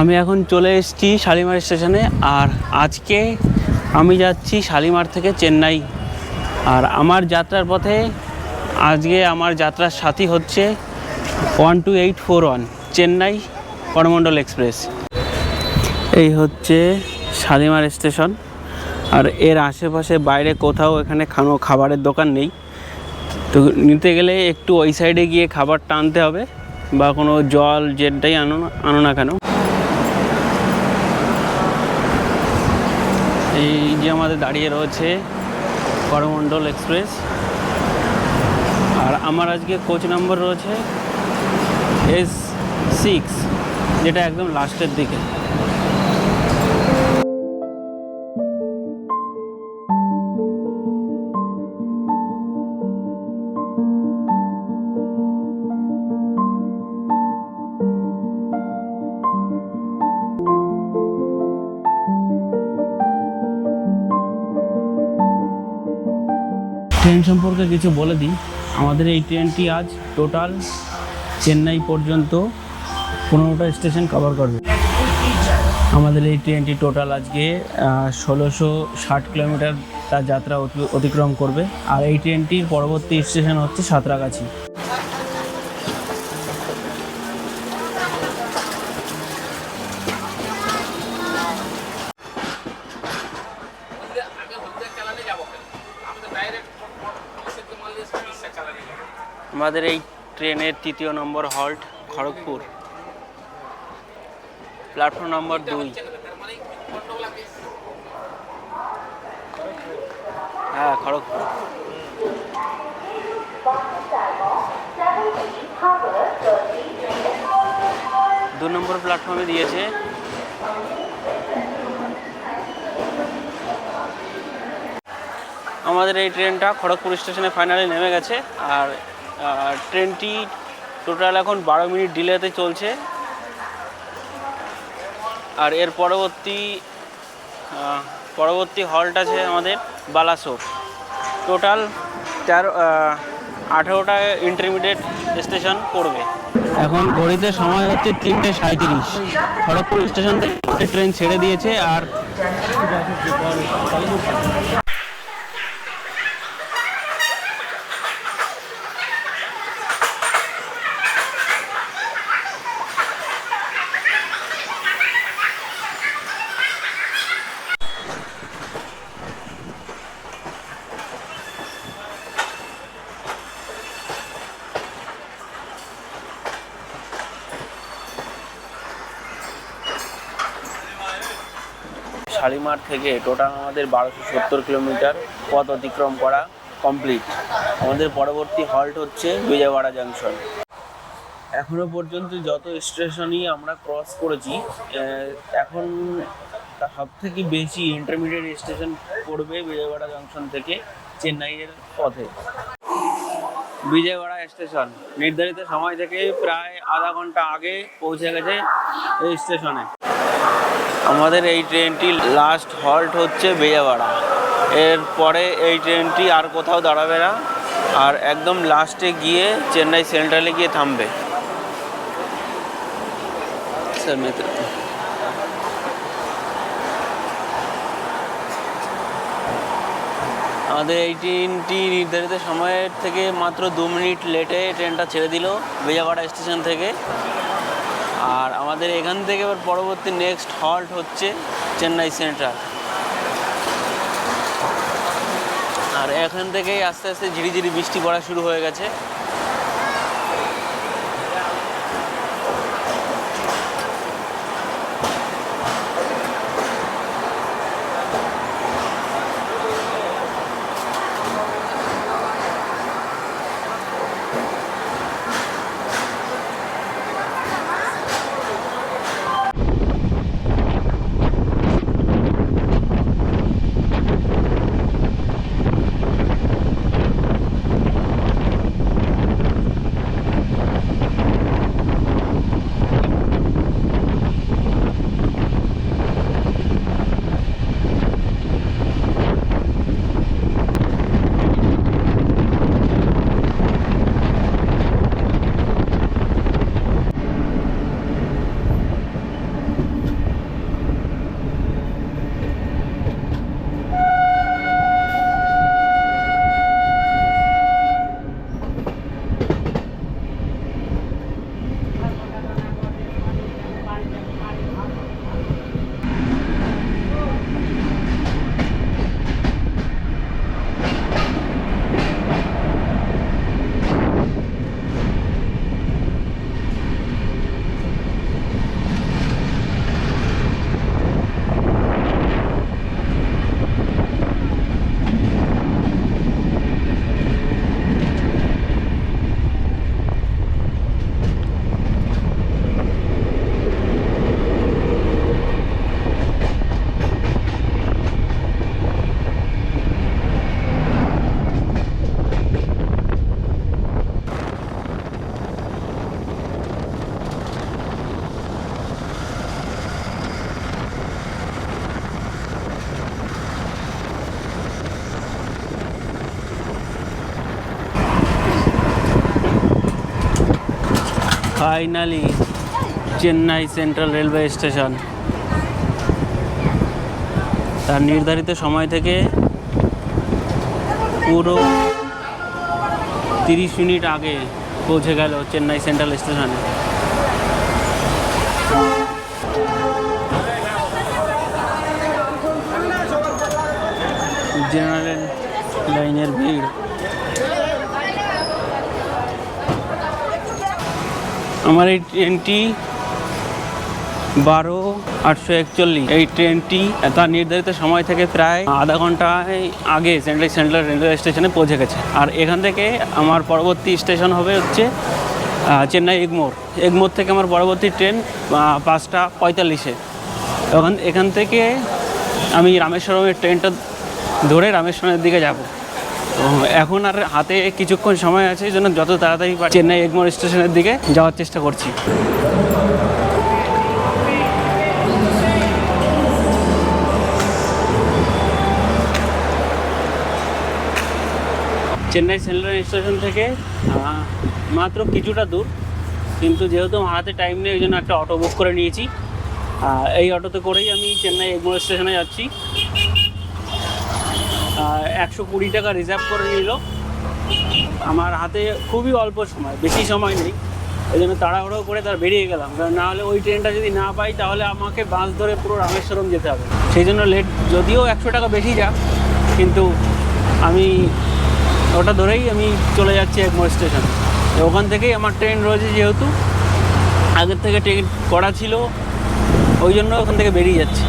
আমি এখন চলে এসেছি শালিমার স্টেশনে। আর আজকে আমি যাচ্ছি শালিমার থেকে চেন্নাই। আর আমার যাত্রার পথে আজকে আমার যাত্রার সাথী হচ্ছে 12841 চেন্নাই করমণ্ডল এক্সপ্রেস। এই হচ্ছে শালিমার স্টেশন। আর এর আশেপাশে বাইরে কোথাও এখানে খাবারের দোকান নেই, তো নিতে গেলে একটু ওই সাইডে গিয়ে খাবারটা আনতে হবে, বা কোনো জল যেটাই আনো না কেন। এই যে আমাদের দাঁড়িয়ে রয়েছে করমণ্ডল এক্সপ্রেস। আর আমার আজকে কোচ নাম্বার রয়েছে S6, যেটা একদম লাস্টের দিকে। ট্রেন সম্পর্কে কিছু বলে দিই। আমাদের এই ট্রেনটি আজ টোটাল চেন্নাই পর্যন্ত 15টা স্টেশন কভার করবে। আমাদের এই ট্রেনটি টোটাল আজকে 1660 কিলোমিটার তার যাত্রা অতিক্রম করবে। আর এই ট্রেনটির পরবর্তী স্টেশন হচ্ছে সাঁতরাগাছি। আমাদের এই ট্রেনের 3য় নম্বর হল্ট খড়গপুর, প্ল্যাটফর্ম নম্বর 2। হ্যাঁ, খড়গপুর। 2 নম্বর প্ল্যাটফর্মে দিয়েছে। আমাদের এই ট্রেনটা খড়গপুর স্টেশনে ফাইনালি নেমে গেছে। আর ট্রেনটি টোটাল এখন 12 মিনিট ডিলেতে চলছে। আর এর পরবর্তী হল্ট আছে আমাদের বালাসোর। টোটাল 18টা ইন্টারমিডিয়েট স্টেশন পড়বে। এখন ঘড়িতে সময় হচ্ছে 3:37। খড়গপুর স্টেশন থেকে ট্রেন ছেড়ে দিয়েছে। আর শালিমার থেকে টোটাল আমাদের 1270 কিলোমিটার পথ অতিক্রম করা কমপ্লিট। আমাদের পরবর্তী হল্ট হচ্ছে বিজয়ওয়াড়া জাংশন। এখনো পর্যন্ত যত স্টেশনই আমরা ক্রস করেছি, এখন সব থেকে বেশি ইন্টারমিডিয়েট স্টেশন পড়বে বিজয়ওয়াড়া জাংশন থেকে চেন্নাইয়ের পথে। বিজয়ওয়াড়া স্টেশন নির্ধারিত সময় থেকে প্রায় আধা ঘন্টা আগে পৌঁছে গেছে এই স্টেশনে। আমাদের এই ট্রেনটি লাস্ট হল্ট হচ্ছে বিজয়ওয়াড়া। এরপরে এই ট্রেনটি আর কোথাও দাঁড়াবে না, আর একদম লাস্টে গিয়ে চেন্নাই সেন্ট্রালে গিয়ে থামবে। আমাদের এই ট্রেনটি নির্ধারিত সময়ের থেকে মাত্র 2 মিনিট লেটে ট্রেনটা ছেড়ে দিল বিজয়ওয়াড়া স্টেশন থেকে। আর আমাদের এখান থেকে এবার পরবর্তী নেক্সট হল্ট হচ্ছে চেন্নাই সেন্ট্রাল। আর এখান থেকেই আস্তে আস্তে ঝিরিঝিরি বৃষ্টি পড়া শুরু হয়ে গেছে। Finally Chennai central railway station. তার নির্ধারিত সময় থেকে পুরো 30 মিনিট আগে পৌঁছে গেল চেন্নাই সেন্ট্রাল স্টেশনে। জেনারেল লাইনের ভিড়। আমার এই ট্রেনটি 12:841, এই ট্রেনটি তার নির্ধারিত সময় থেকে প্রায় আধা ঘন্টা আগে চেন্নাই সেন্ট্রাল রেলওয়ে স্টেশনে পৌঁছে গেছে। আর এখান থেকে আমার পরবর্তী স্টেশন হবে হচ্ছে চেন্নাই এগমোর থেকে আমার পরবর্তী ট্রেন 5:45-এ। এখান থেকে আমি রামেশ্বরমের ট্রেনটা ধরে রামেশ্বরমের দিকে যাব। তো এখন আর হাতে কিছুক্ষণ সময় আছে, এই জন্য যত তাড়াতাড়ি চেন্নাই এগমোর স্টেশনের দিকে যাওয়ার চেষ্টা করছি। চেন্নাই সেন্ট্রাল স্টেশন থেকে মাত্র কিছুটা দূর, কিন্তু যেহেতু আমার হাতে টাইম নেই, ওই জন্য একটা অটো বুক করে নিয়েছি। এই অটোতে করেই আমি চেন্নাই এগমোর স্টেশনে যাচ্ছি। 120 টাকা রিজার্ভ করে নিল। আমার হাতে খুবই অল্প সময়, বেশি সময় নেই, এই জন্য তাড়াহুড়ো করে তার বেরিয়ে গেলাম। কারণ না হলে ওই ট্রেনটা যদি না পাই তাহলে আমাকে বাস ধরে পুরো রামেশ্বরম যেতে হবে। সেই জন্য লেট, যদিও 100 টাকা বেশি যাক, কিন্তু আমি ওটা ধরেই আমি চলে যাচ্ছি এগমোর স্টেশন। ওখান থেকেই আমার ট্রেন রয়েছে, যেহেতু আগের থেকে টিকিট করা ছিল, ওই জন্য ওখান থেকে বেরিয়ে যাচ্ছি।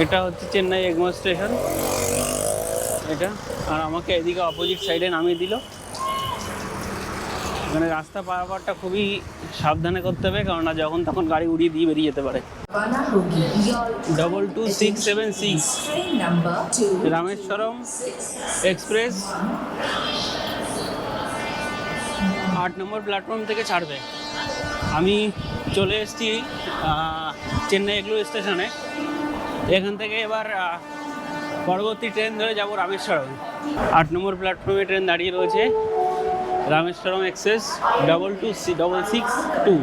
এটা হচ্ছে চেন্নাই এগমোর স্টেশন এটা, আর আমাকে এদিকে অপোজিট সাইডে নামিয়ে দিল। এখানে রাস্তা পারাপারটা খুবই সাবধানে করতে হবে, কারণ যখন তখন গাড়ি উড়িয়ে দিয়ে বেরিয়ে যেতে পারে। 22676 রামেশ্বরম এক্সপ্রেস 8 নম্বর প্ল্যাটফর্ম থেকে ছাড়বে। আমি চলে এসেছি চেন্নাই এগমোর স্টেশনে। এখান থেকে এবার পরবর্তী ট্রেন ধরে যাব রামেশ্বরম। 8 নম্বর প্ল্যাটফর্মে ট্রেন দাঁড়িয়ে রয়েছে, রামেশ্বরম এক্সপ্রেস 22662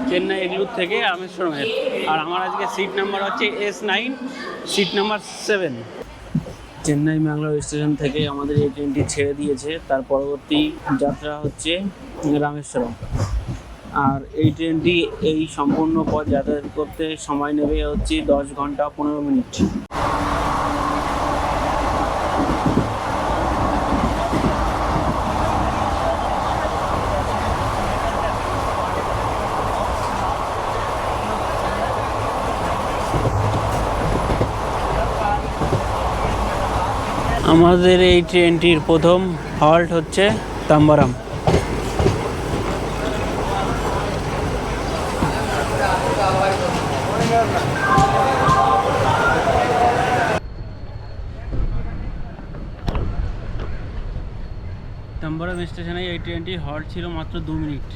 চেন্নাই এগলুর থেকে রামেশ্বরমের। আর আমার আজকে সিট নাম্বার হচ্ছে S9, seat number 7। Chennai Mangalore station থেকে আমাদের এই ট্রেনটি ছেড়ে দিয়েছে। তার পরবর্তী যাত্রা হচ্ছে রামেশ্বরম। আর এই ট্রেনটি এই সম্পূর্ণ পথ যাতায়াত করতে সময় নেবে হচ্ছে 10 ঘন্টা 15 মিনিট। আমাদের এই ট্রেনটির প্রথম হল্ট হচ্ছে তাম্বারাম। তাম্বারাম স্টেশনে এই ট্রেনটির হল্ট ছিল মাত্র 2 মিনিট।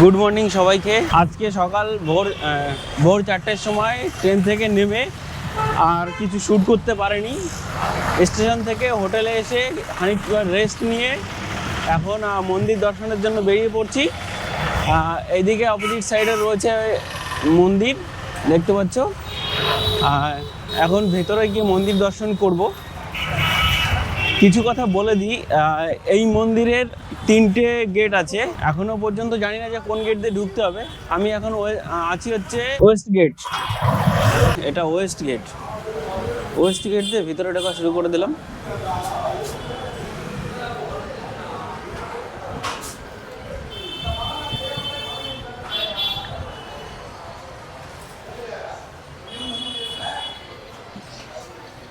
গুড মর্নিং সবাইকে। আজকে সকাল ভোর 4টের সময় ট্রেন থেকে নেমে আর কিছু শ্যুট করতে পারেনি। স্টেশন থেকে হোটেলে এসে খানিকটা রেস্ট নিয়ে এখন মন্দির দর্শনের জন্য বেরিয়ে পড়ছি। এইদিকে অপোজিট সাইডে রয়েছে মন্দির, দেখতে পাচ্ছ। এখন ভেতরে গিয়ে মন্দির দর্শন করব। কিছু কথা বলে দিই, এই মন্দিরের 3টে গেট আছে। এখনো পর্যন্ত জানি না যে কোন গেট দিয়ে ঢুকতে হবে। আমি এখন আছি হচ্ছে ওয়েস্ট গেট। এটা ওয়েস্ট গেট। ওয়েস্ট গেট দিয়ে ভিতরে ঢোকা শুরু করে দিলাম।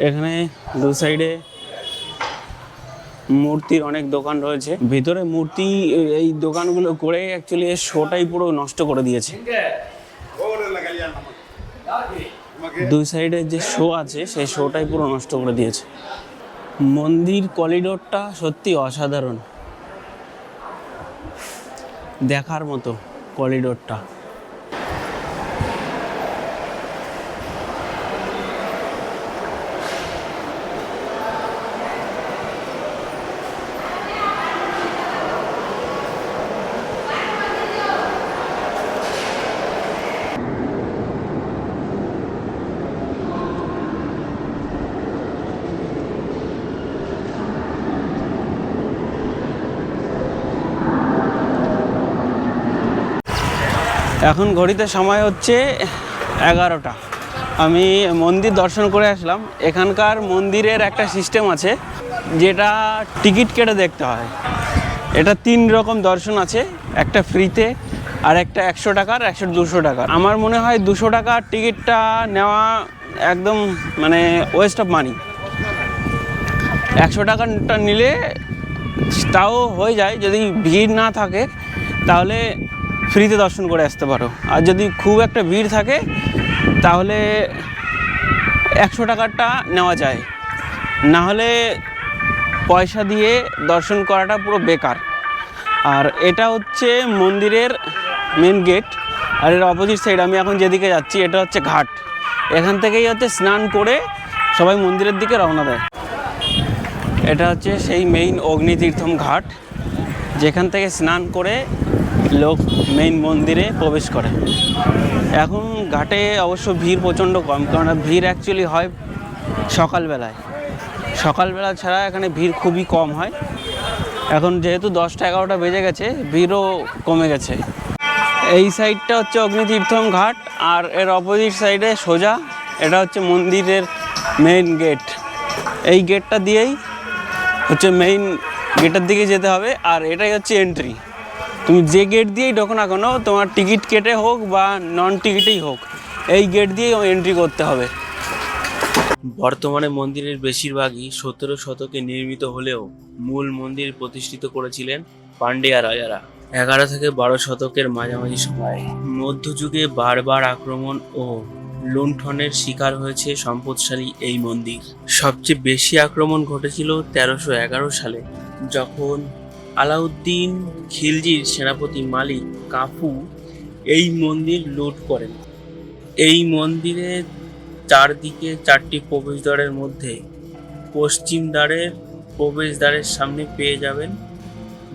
এখানে দু সাইডে মূর্তির অনেক দোকান রয়েছে। ভিতরে মূর্তি এই দোকানগুলো করে অ্যাকচুয়ালি এর শোটাই পুরো নষ্ট করে দিয়েছে। দুই সাইডে যে শো আছে সেই শোটাই পুরো নষ্ট করে দিয়েছে। মন্দির করিডোরটা সত্যি অসাধারণ, দেখার মতো করিডোরটা। এখন ঘড়িতে সময় হচ্ছে 11টা। আমি মন্দির দর্শন করে আসলাম। এখানকার মন্দিরের একটা সিস্টেম আছে যেটা টিকিট কেটে দেখতে হয়। এটা 3 রকম দর্শন আছে, একটা ফ্রিতে, আর একটা 100 টাকার, 200 টাকার। আমার মনে হয় 200 টাকার টিকিটটা নেওয়া একদম মানে ওয়েস্ট অফ মানি। 100 টাকাটা নিলে তাও হয়ে যায়, যদি ভিড় না থাকে তাহলে ফ্রিতে দর্শন করে আসতে পারো। আর যদি খুব একটা ভিড় থাকে তাহলে 100 টাকারটা নেওয়া যায়, না হলে পয়সা দিয়ে দর্শন করাটা পুরো বেকার। আর এটা হচ্ছে মন্দিরের মেন গেট। আর এর অপোজিট সাইড আমি এখন যেদিকে যাচ্ছি এটা হচ্ছে ঘাট। এখান থেকেই হচ্ছে স্নান করে সবাই মন্দিরের দিকে রওনা দেয়। এটা হচ্ছে সেই মেইন অগ্নিতীর্থম ঘাট, যেখান থেকে স্নান করে লোক মেইন মন্দিরে প্রবেশ করে। এখন ঘাটে অবশ্য ভিড় প্রচণ্ড কম, কারণ ভিড় অ্যাকচুয়ালি হয় সকালবেলায়। সকালবেলা ছাড়া এখানে ভিড় খুবই কম হয়। এখন যেহেতু 10টা 11টা বেজে গেছে, ভিড়ও কমে গেছে। এই সাইডটা হচ্ছে অগ্নিতীর্থম ঘাট, আর এর অপোজিট সাইডে সোজা এটা হচ্ছে মন্দিরের মেইন গেট। এই গেটটা দিয়েই হচ্ছে মেইন গেটের দিকে যেতে হবে, আর এটাই হচ্ছে এন্ট্রি। তুমি যে গেট দিয়েই ঢোকো না কেন, তোমার টিকিট কেটে হোক বা নন টিকিটেই হোক, এই গেট দিয়েই এন্ট্রি করতে হবে। বর্তমানে মন্দিরের বেশিরভাগই 17 শতকে নির্মিত হলেও মূল মন্দির প্রতিষ্ঠিত করেছিলেন পান্ডিয়া রাজারা 11 থেকে 12 শতকের মাঝামাঝি সময়ে। মধ্যযুগে বারবার আক্রমণ ও লুণ্ঠনের শিকার হয়েছে সম্পদশালী এই মন্দির। সবচেয়ে বেশি আক্রমণ ঘটেছিল 1311 সালে, যখন আলাউদ্দিন খিলজির সেনাপতি মালিক কাফু এই মন্দির লুট করেন। এই মন্দিরের চারদিকে 4টি প্রবেশদ্বারের মধ্যে পশ্চিম দ্বারের প্রবেশদ্বারের সামনে পেয়ে যাবেন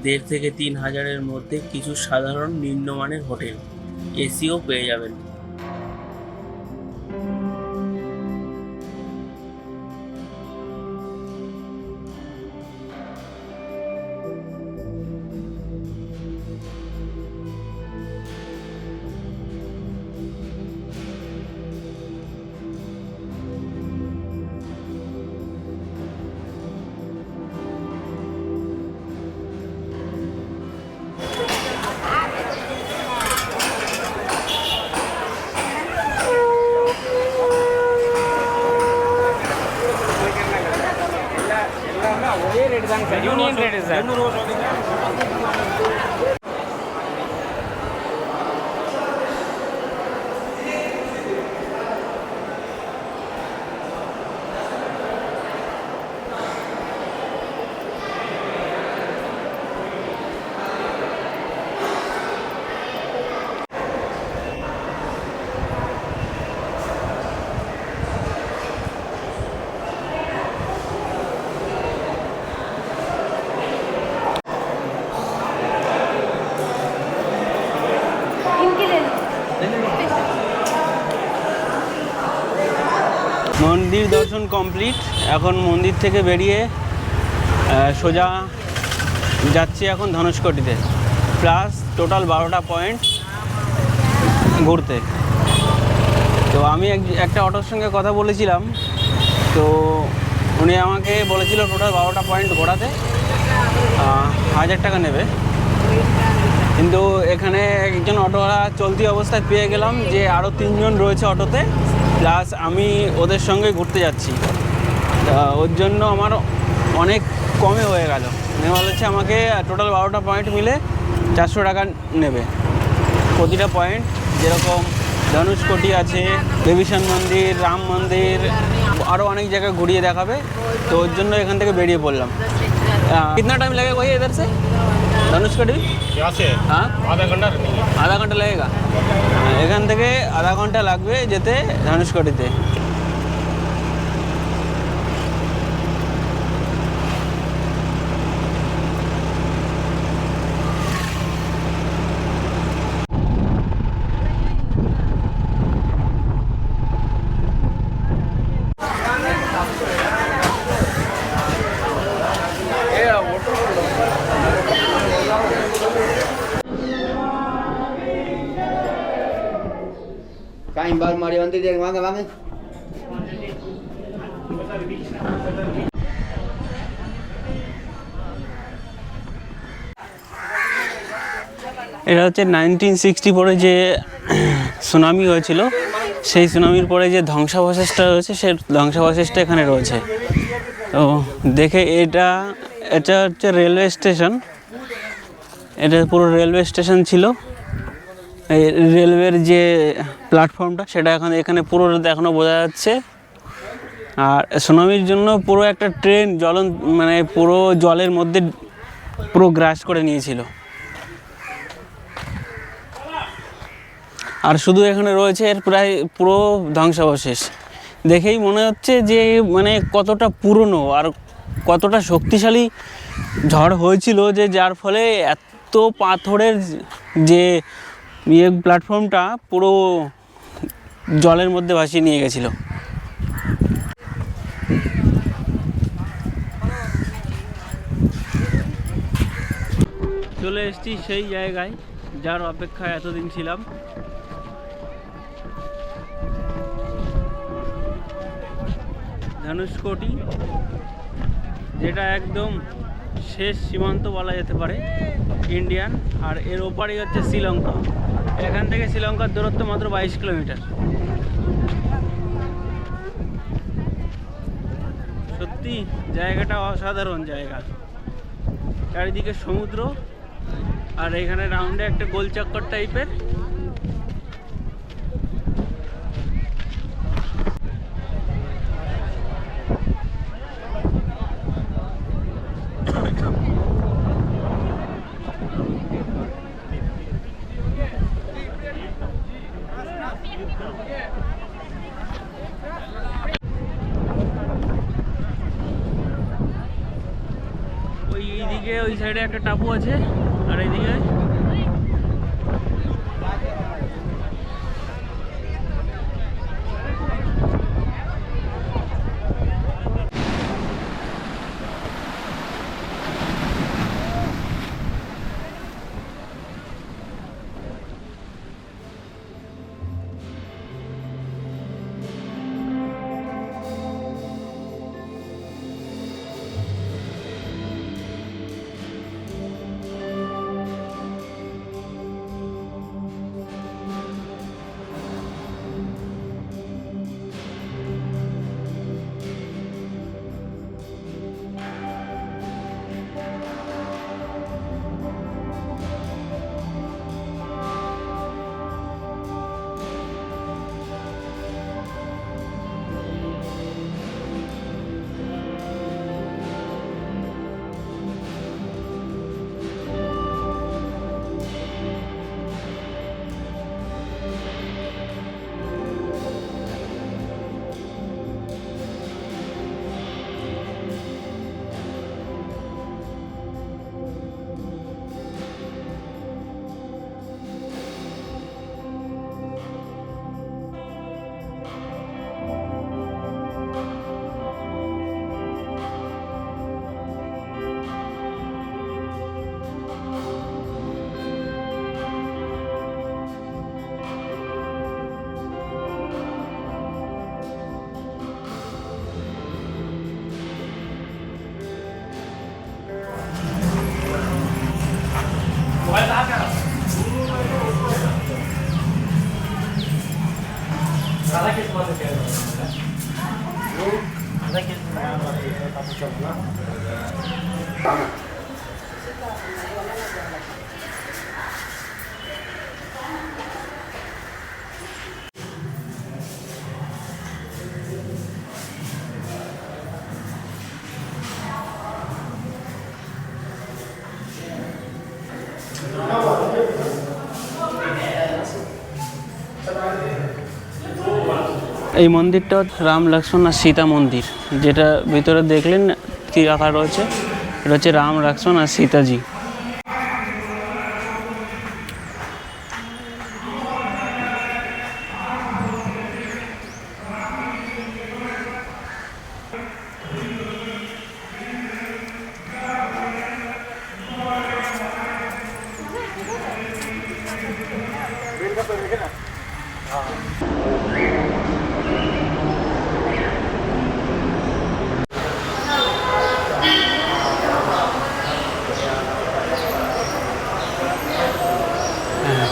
1,500 থেকে 3,000-এর মধ্যে কিছু সাধারণ নিম্নমানের হোটেল, এসিও পেয়ে যাবেন। यूनियन रेट है মন্দির দর্শন কমপ্লিট। এখন মন্দির থেকে বেরিয়ে সোজা যাচ্ছি এখন ধনুষকোটিতে, প্লাস টোটাল 12টা পয়েন্ট ঘুরতে। তো আমি একটা অটোর সঙ্গে কথা বলেছিলাম, তো উনি আমাকে বলেছিল টোটাল 12টা পয়েন্ট ঘোরাতে 1000 টাকা নেবে। কিন্তু এখানে একজন অটোওয়ালা চলতি অবস্থায় পেয়ে গেলাম যে আরও 3 জন রয়েছে অটোতে, প্লাস আমি ওদের সঙ্গে ঘুরতে যাচ্ছি। ওর জন্য আমার অনেক কমে হয়ে গেল। বলেছে আমাকে টোটাল 12টা পয়েন্ট মিলে 400 টাকা নেবে প্রতিটা পয়েন্ট। যেরকম ধনুষকোটি আছে, দেবীশান মন্দির, রাম মন্দির, আরও অনেক জায়গায় ঘুরিয়ে দেখাবে। তো ওর জন্য এখান থেকে বেরিয়ে পড়লাম। कितना टाइम लगेगा भाई इधर से धनुषकोटी? यहाँ से हाँ, आधा घंटा लगेगा। এখান থেকে আধা ঘন্টা লাগবে যেতে ধনুষকোটিতে। Kain baru mari nanti dia kemana bang? এটা হচ্ছে 1964 যে সুনামি হয়েছিল, সেই সুনামির পরে যে ধ্বংসাবশেষটা রয়েছে, সেই ধ্বংসাবশেষটা এখানে রয়েছে। তো দেখে এটা হচ্ছে রেলওয়ে স্টেশন। এটা পুরো রেলওয়ে স্টেশন ছিল। এই রেলওয়ের যে প্ল্যাটফর্মটা সেটা এখানে পুরো এখনও বোঝা যাচ্ছে। আর সুনামির জন্য পুরো একটা ট্রেন মানে পুরো জলের মধ্যে পুরো গ্রাস করে নিয়েছিল। আর শুধু এখানে রয়েছে এর প্রায় পুরো ধ্বংসাবশেষ। দেখেই মনে হচ্ছে যে মানে কতটা পুরনো আর কতটা শক্তিশালী ঝড় হয়েছিল, যে যার ফলে এত পাথরের যে প্ল্যাটফর্মটা পুরো জলের মধ্যে ভাসিয়ে নিয়ে গেছিল। চলে এসেছি সেই জায়গায় যার অপেক্ষায় এতদিন ছিলাম। ধনুষকোটি, যেটা একদম শেষ সীমান্ত বলা যেতে পারে ইন্ডিয়ান। আর এর ওপারেই হচ্ছে শ্রীলঙ্কা। এখান থেকে শ্রীলঙ্কার দূরত্ব মাত্র 22 কিলোমিটার। সত্যি জায়গাটা অসাধারণ জায়গা। চারিদিকে সমুদ্র, আর এখানে রাউন্ডে একটা গোল চক্কর টাইপের। ওই সাইডে একটা টাপু আছে, আর এইদিকে এই মন্দিরটা রাম লক্ষ্মণ আর সীতা মন্দির, যেটা ভিতরে দেখলেন কি রাখা রয়েছে, এটা হচ্ছে রাম লক্ষ্মণ আর সীতাজি।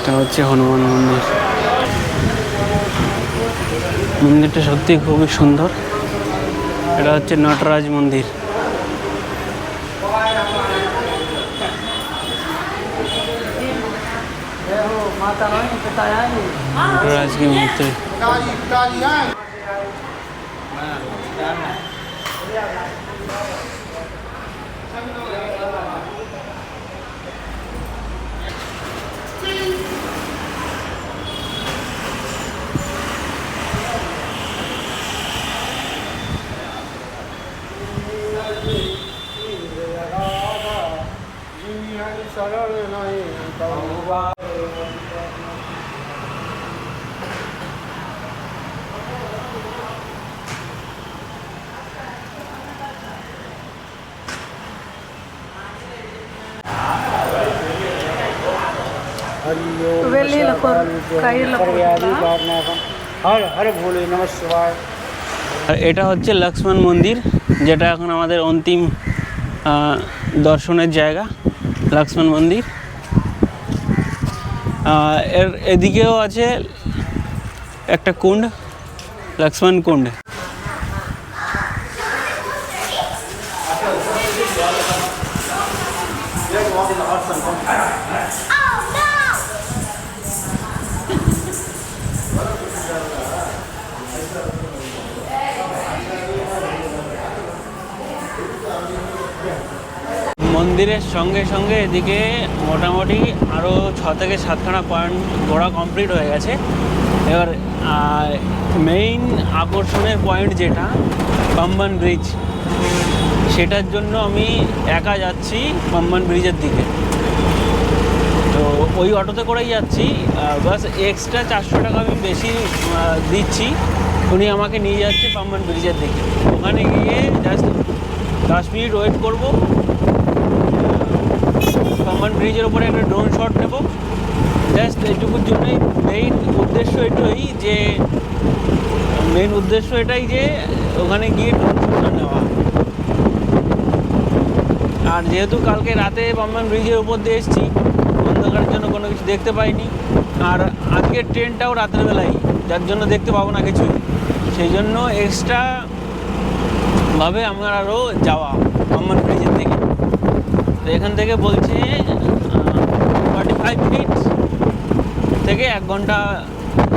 এটা হচ্ছে হনুমান মন্দির। মন্দিরটা সত্যি খুবই সুন্দর। এটা হচ্ছে নটরাজ মন্দির। नटराज की मूर्ति। আর এটা হচ্ছে লক্ষ্মণ মন্দির, যেটা এখন আমাদের অন্তিম দর্শনের জায়গা, লক্ষ্মণ মন্দির। এর এদিকেও আছে একটা কুণ্ড, লক্ষ্মণ কুণ্ড। মন্দিরের সঙ্গে সঙ্গে এদিকে মোটামুটি আরও 6 থেকে 7খানা পয়েন্ট ঘোরা কমপ্লিট হয়ে গেছে। এবার মেইন আকর্ষণের পয়েন্ট যেটা পাম্বান ব্রিজ, সেটার জন্য আমি একা যাচ্ছি পাম্বান ব্রিজের দিকে। তো ওই অটোতে করেই যাচ্ছি, বাস এক্সট্রা 400 টাকা আমি বেশি দিচ্ছি। উনি আমাকে নিয়ে যাচ্ছে পাম্বান ব্রিজের দিকে। ওখানে গিয়ে জাস্ট 10 মিনিট ওয়েট করবো। পাম্বান ব্রিজের ওপরে একটা ড্রোন শট নেব। জাস্ট এইটুকুর জন্যই মেইন উদ্দেশ্য এটাই যে ওখানে গিয়ে ড্রোন শটটা নেওয়া। আর যেহেতু কালকে রাতে পাম্বান ব্রিজের উপর দিয়ে এসেছি, অন্ধকারের জন্য কোনো কিছু দেখতে পাইনি। আর আজকের ট্রেনটাও রাতের বেলায়, যার জন্য দেখতে পাবো না কিছু। সেই জন্য এক্সট্রাভাবে আমার আরও যাওয়া পাম্বান ব্রিজের দিকে। তো এখান থেকে বলছে 45 মিনিট থেকে 1 ঘন্টা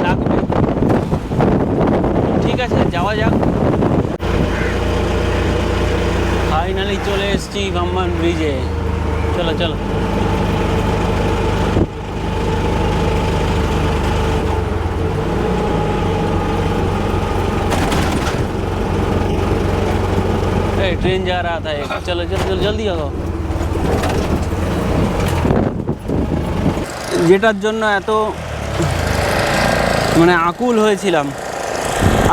লাগবে। ঠিক আছে, যাওয়া যাক। ফাইনালি চলে এসেছি পাম্বান ব্রিজে। চলো চলো। ट्रेन जा रहा था एक। चलो चलो जल्दी आओ। যেটার জন্য এত মানে আকুল হয়েছিলাম।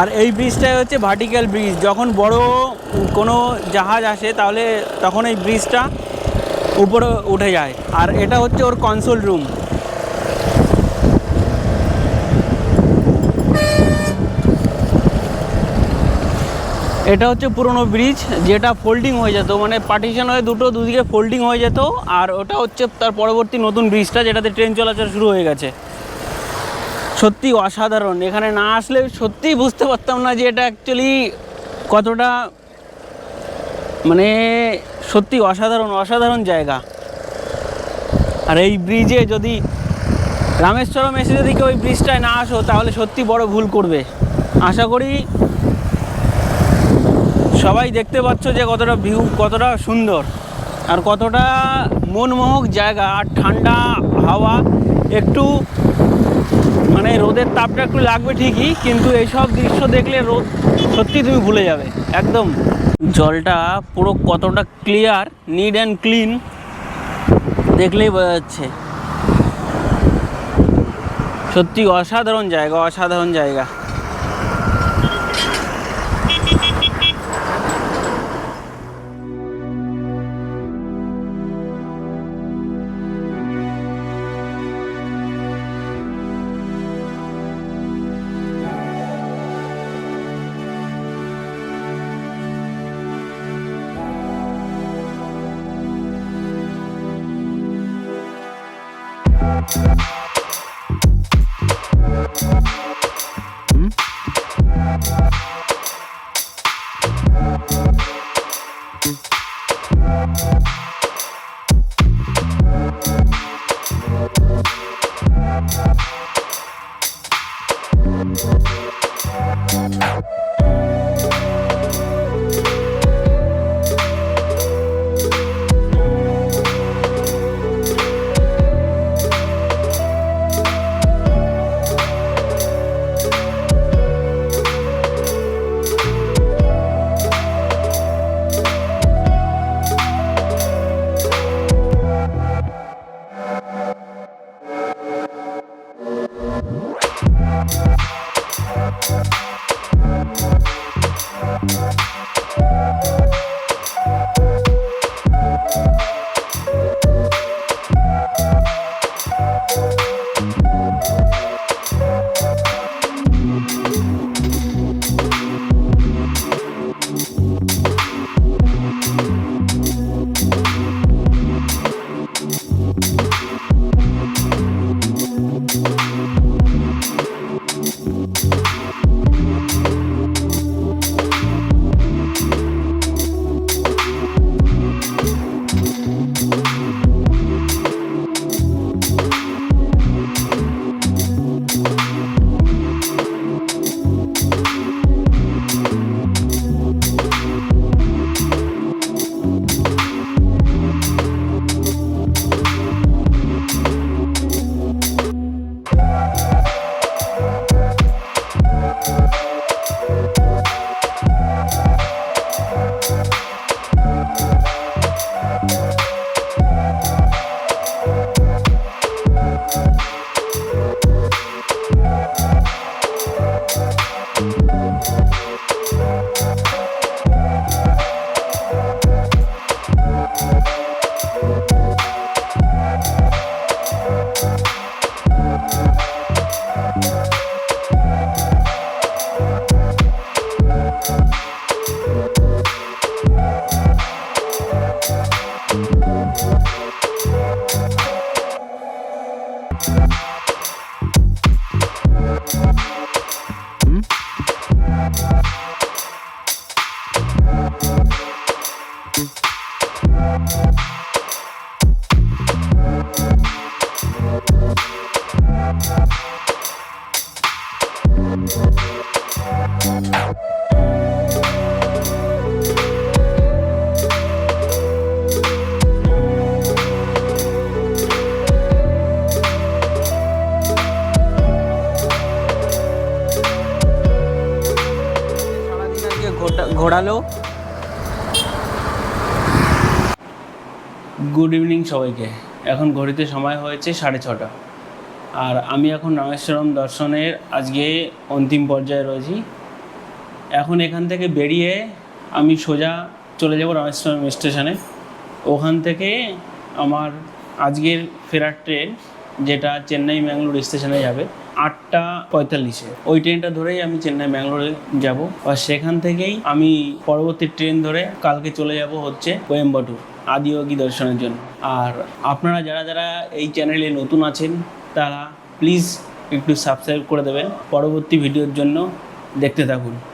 আর এই ব্রিজটাই হচ্ছে ভার্টিক্যাল ব্রিজ। যখন বড় কোনো জাহাজ আসে তাহলে তখন এই ব্রিজটা উপরে উঠে যায়। আর এটা হচ্ছে ওর কনসোল রুম। এটা হচ্ছে পুরনো ব্রিজ, যেটা ফোল্ডিং হয়ে যেত, মানে পার্টিশন হয়ে দুদিকে ফোল্ডিং হয়ে যেত। আর ওটা হচ্ছে তার পরবর্তী নতুন ব্রিজটা, যেটাতে ট্রেন চলাচল শুরু হয়ে গেছে। সত্যি অসাধারণ। এখানে না আসলে সত্যিই বুঝতে পারতাম না যে এটা অ্যাকচুয়ালি কতটা মানে সত্যি অসাধারণ অসাধারণ জায়গা। আর এই ব্রিজে যদি রামেশ্বরম এসে যদি কেউ ওই ব্রিজটায় না আসো তাহলে সত্যি বড় ভুল করবে। আশা করি সবাই দেখতে পাচ্ছ যে কতটা ভিউ, কতটা সুন্দর আর কতটা মনমোহক জায়গা। আর ঠান্ডা হাওয়া, একটু মানে রোদের তাপটা একটু লাগবে ঠিকই, কিন্তু এইসব দৃশ্য দেখলে রোদ সত্যি তুমি ভুলে যাবে একদম। জলটা পুরো কতটা ক্লিয়ার, নিট অ্যান্ড ক্লিন দেখলেই বোঝা যাচ্ছে। সত্যি অসাধারণ জায়গা, অসাধারণ জায়গা। ঘোরালো। গুড ইভিনিং সবাইকে। এখন ঘড়িতে সময় হয়েছে 6:30, আর আমি এখন রামেশ্বরম দর্শনের আজকে অন্তিম পর্যায়ে রয়েছি। এখন এখান থেকে বেরিয়ে আমি সোজা চলে যাব রামেশ্বরম স্টেশনে। ওখান থেকে আমার আজকের ফেরার ট্রেন, যেটা চেন্নাই ম্যাঙ্গালোর স্টেশনে যাবে 8:45-এ, ওই ট্রেনটা ধরেই আমি চেন্নাই ম্যাঙ্গালোরে যাব। আর সেখান থেকেই আমি পরবর্তী ট্রেন ধরে কালকে চলে যাব হচ্ছে কোয়েম্বাটুর আদিয়োগী দর্শনের জন্য। আর আপনারা যারা যারা এই চ্যানেলে নতুন আছেন তারা প্লিজ একটু সাবস্ক্রাইব করে দেবেন। পরবর্তী ভিডিওর জন্য দেখতে থাকুন।